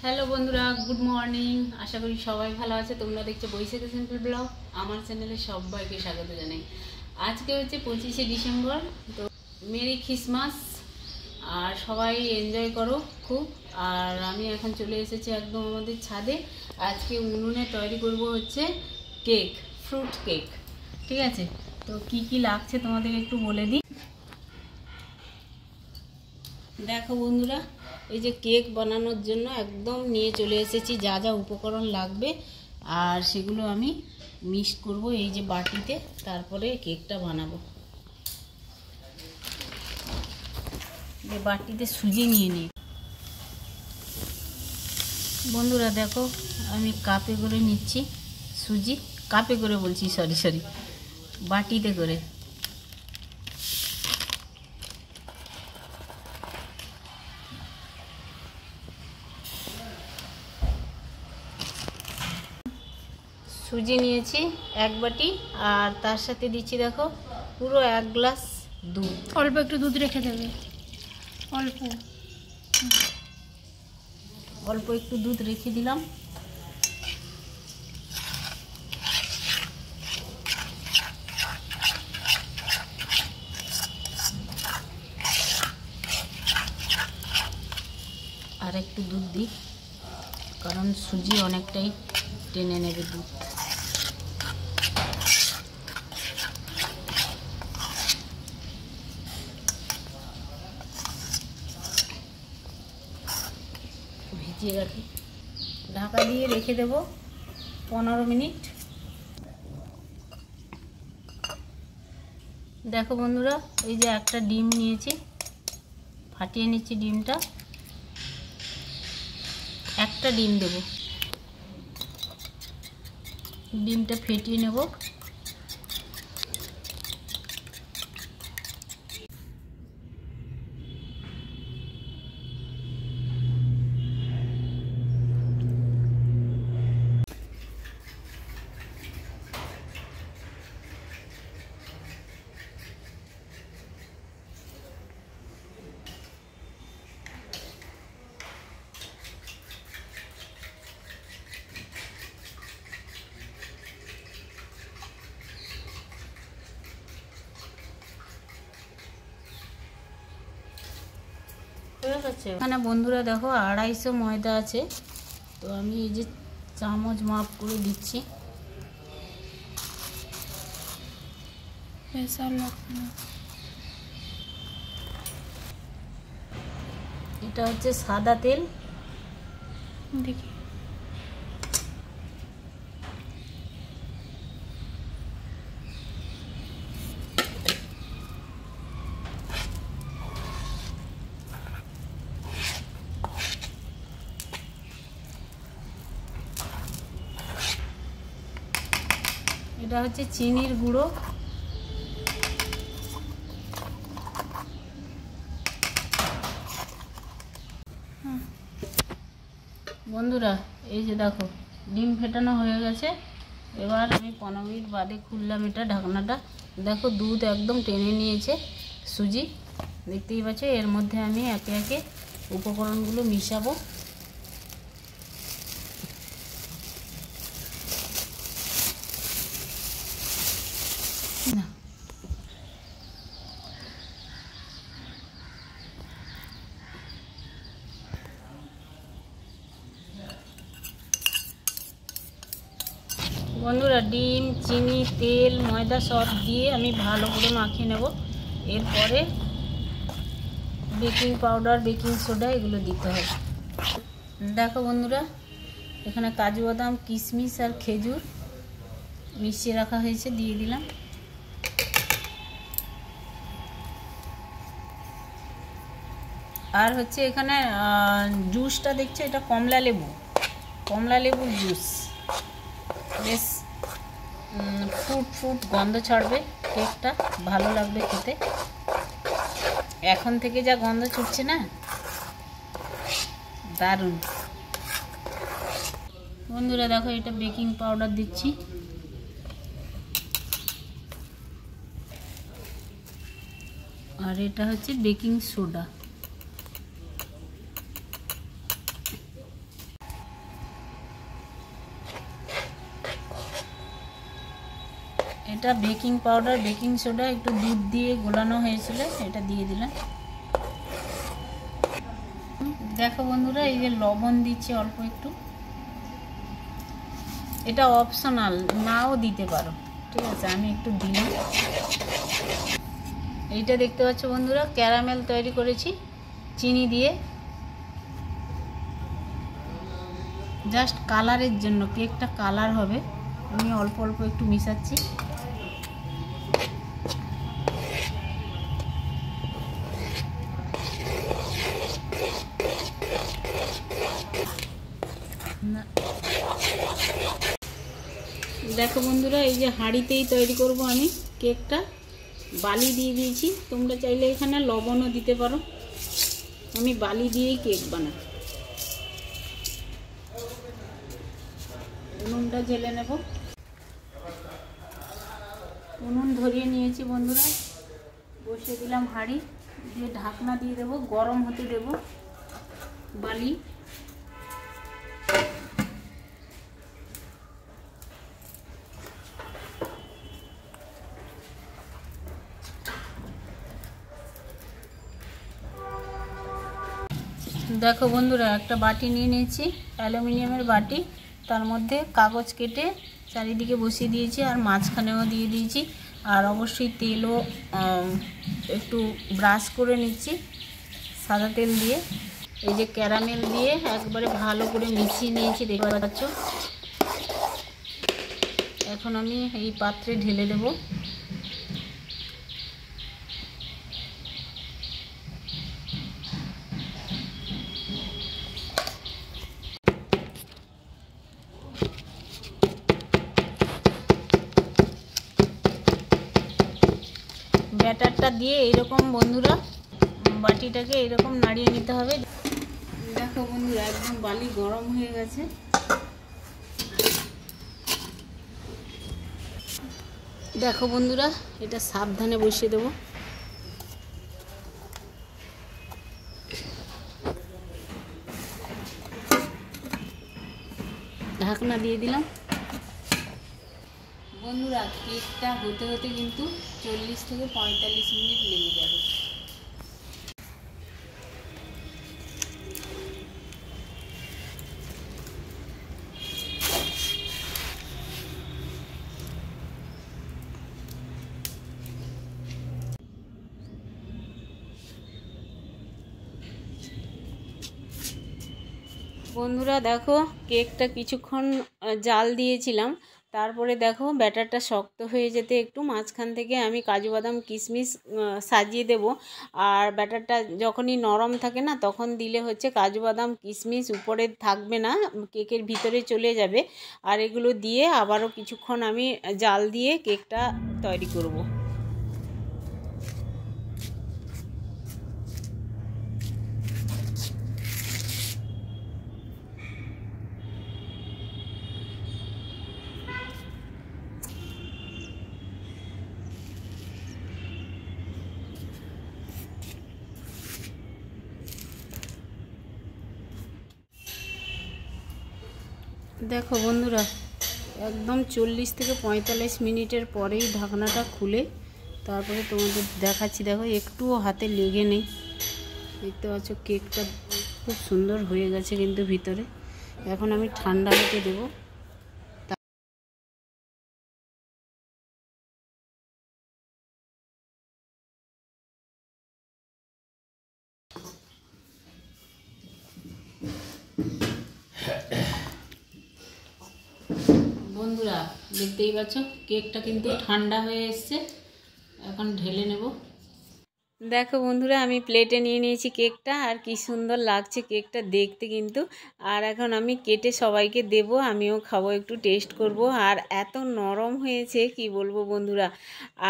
Hello বন্ধুরা, good morning. আশা করি সবাই ভালো আছে। তোমরা দেখছো বৈশাখী সিম্পল ব্লগ। আমার চ্যানেলে সবাইকে স্বাগত জানাই। আজকে হচ্ছে 25শে ডিসেম্বর, তো মেরি ক্রিসমাস। আর সবাই এনজয় করো খুব। আর আমি এখন চলে এসেছি একদম আমাদের ছাদে। আজকে উনুনে তৈরি করব হচ্ছে কেক, ফ্রুট কেক। ঠিক আছে, তো কি কি লাগছে তোমাদের একটু বলে দিই। দেখো বন্ধুরা, এই যে কেক বানানোর জন্য একদম নিয়ে চলে এসেছি যা যা উপকরণ লাগবে, আর সেগুলো আমি মিক্স করব এই যে বাটিতে, তারপরে কেকটা বানাবো। যে বাটিতে সুজি নিয়ে নিই বন্ধুরা। দেখো আমি কাপে করে নিচ্ছি সুজি, কাপে করে বলছি, সরি বাটিতে করে। সুজি নিয়েছি এক বাটি, আর তার সাথে দিচ্ছি দেখো পুরো 1 গ্লাস দুধ। অল্প একটু দুধ রেখে দেবে, অল্প একটু দুধ রেখে দিলাম। আর একটু দুধ দিই, কারণ সুজি অনেকটাই টেনে নেবে দুধ। ভিজিয়ে রাখি, ঢাকা দিয়ে রেখে দেব 15 মিনিট। দেখো বন্ধুরা, এই যে একটা ডিম নিয়েছি, ফাটিয়ে নিচ্ছি ডিমটা। একটা ডিম দেব, ডিমটা ফেটিয়ে নেব। এখানে বন্ধুরা দেখো 250 ময়দা আছে, তো আমি এই যে চামচ মাপ করে দিচ্ছি। এটা হচ্ছে সাদা তেল, দেখি এটা হচ্ছে চিনির গুঁড়ো, বন্ধুরা এই যে দেখো ডিম ফেটানো হয়ে গেছে। এবার আমি 15 মিনিট বাদে খুললাম এটা ঢাকনাটা। দেখো দুধ একদম টেনে নিয়েছে সুজি, দেখতেই পাচ্ছ। এর মধ্যে আমি একে একে উপকরণগুলো মিশাবো। বন্ধুরা ডিম, চিনি, তেল, ময়দা সব দিয়ে আমি ভালো করে মাখিয়ে নেব। এরপরে বেকিং পাউডার, বেকিং সোডা এগুলো দিতে হবে। দেখো বন্ধুরা, এখানে কাজু বাদাম, কিশমিশ আর খেজুর মিশিয়ে রাখা হয়েছে, দিয়ে দিলাম। আর হচ্ছে এখানে জুসটা দেখছো, এটা কমলা লেবুর জুস। বেশ ফ্রুট গন্ধ ছাড়বে, কেকটা ভালো লাগবে খেতে। এখন থেকে যা গন্ধ ছুটছে না, দারুণ। বন্ধুরা দেখো, এটা বেকিং পাউডার দিচ্ছি, আর এটা হচ্ছে বেকিং সোডা। এটা বেকিং পাউডার, বেকিং সোডা, একটু দুধ দিয়ে গোলানো হয়েছিল, এটা দিয়ে দিলাম। দেখো বন্ধুরা, এই যে লবণ দিচ্ছি অল্প একটু, এটা অপশনাল, নাও দিতে পারো, ঠিক আছে, আমি একটু দিলাম। এইটা দেখতে পাচ্ছ বন্ধুরা, ক্যারামেল তৈরি করেছি চিনি দিয়ে, জাস্ট কালারের জন্য, কেকটা কালার হবে। আমি অল্প অল্প একটু মিশাচ্ছি। দেখো বন্ধুরা, এই যে হাঁড়িতেই তৈরি করব আমি কেকটা, বালি দিয়ে দিয়েছি, তোমরা চাইলে এখানে লবণও দিতে পারো, আমি বালি দিয়েই কেক বানাই। উনুনটা জ্বেলে নেব, উনুন ধরিয়ে নিয়েছি বন্ধুরা, বসিয়ে দিলাম হাঁড়ি, দিয়ে ঢাকনা দিয়ে দেবো, গরম হতে দেব বালি। দেখো বন্ধুরা, একটা বাটি নিয়ে নিয়েছি, অ্যালুমিনিয়ামের বাটি, তার মধ্যে কাগজ কেটে চারিদিকে বসিয়ে দিয়েছি, আর মাঝখানেও দিয়ে দিয়েছি, আর অবশ্যই তেলও একটু ব্রাশ করে নিচ্ছি সাদা তেল দিয়ে। এই যে ক্যারামেল দিয়ে একবারে ভালো করে মিশিয়ে নিয়েছি, দেখতে পাচ্ছ। এখন আমি এই পাত্রে ঢেলে দেবো। ব্যাটারটা দিয়ে এইরকম বন্ধুরা বাটিটাকে এইরকম নাড়িয়ে নিতে হবে। দেখো বন্ধুরা, একদম বালি গরম হয়ে গেছে। দেখো বন্ধুরা, এটা সাবধানে বসিয়ে দেবো। ঢাকনা দিয়ে দিলাম। বন্ধুরা, কেকটা হতে হতে কিন্তু 40 থেকে 45 মিনিট লেগে যাবে। বন্ধুরা দেখো, কেকটা কিছুক্ষণ জাল দিয়েছিলাম, তারপরে দেখো ব্যাটারটা শক্ত হয়ে যেতে একটু মাঝখান থেকে আমি কাজু বাদাম কিশমিশ সাজিয়ে দেব। আর ব্যাটারটা যখনই নরম থাকে না, তখন দিলে হচ্ছে কাজু বাদাম কিশমিশ উপরে থাকবে না, কেকের ভিতরে চলে যাবে। আর এগুলো দিয়ে আবারও কিছুক্ষণ আমি জাল দিয়ে কেকটা তৈরি করব। দেখো বন্ধুরা, একদম 40 থেকে 45 মিনিটের পরেই ঢাকনাটা খুলে তারপরে তোমাদের দেখাচ্ছি। দেখো, একটুও হাতে লেগে নেই, দেখতে পাচ্ছ কেকটা খুব সুন্দর হয়ে গেছে কিন্তু ভিতরে। এখন আমি ঠান্ডা হতে দেবো। বন্ধুরা দেখতেই পাচ্ছ কেকটা কিন্তু ঠান্ডা হয়ে এসছে, এখন ঢেলে নেব। দেখো বন্ধুরা, আমি প্লেটে নিয়ে নিয়েছি কেকটা, আর কি সুন্দর লাগছে কেকটা দেখতে কিন্তু। আর এখন আমি কেটে সবাইকে দেব, আমিও খাবো, একটু টেস্ট করব। আর এত নরম হয়েছে কি বলবো বন্ধুরা।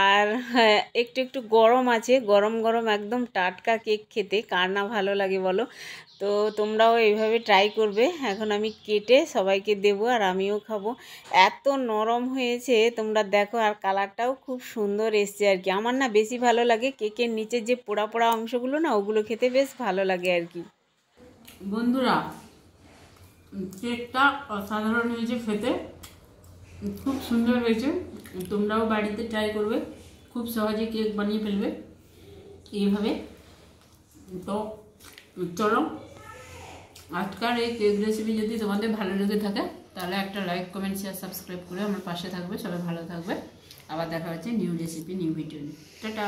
আর হ্যাঁ, একটু একটু গরম আছে, গরম গরম একদম টাটকা কেক খেতে কার না ভালো লাগে বলো। তো তোমরাও এইভাবে ট্রাই করবে। এখন আমি কেটে সবাইকে দেব আর আমিও খাবো। এত নরম হয়েছে তোমরা দেখো, আর কালারটাও খুব সুন্দর এসছে আর কি। আমার না বেশি ভালো লাগে কেকের নিচে যে পোড়া পোড়া অংশগুলো না, ওগুলো খেতে বেশ ভালো লাগে আর কি। বন্ধুরা, কেকটা অসাধারণ হয়েছে খেতে, খুব সুন্দর হয়েছে। তোমরাও বাড়িতে ট্রাই করবে, খুব সহজে কেক বানিয়ে ফেলবে এইভাবে। তো চলো, আজকাল এই কেক রেসিপি যদি তোমাদের ভালো লেগে থাকে তাহলে একটা লাইক, কমেন্ট, শেয়ার, সাবস্ক্রাইব করে আমার পাশে থাকবে। সবাই ভালো থাকবে। আবার দেখা হচ্ছে নিউ রেসিপি, নিউ ভিডিও নিয়ে। টাটা।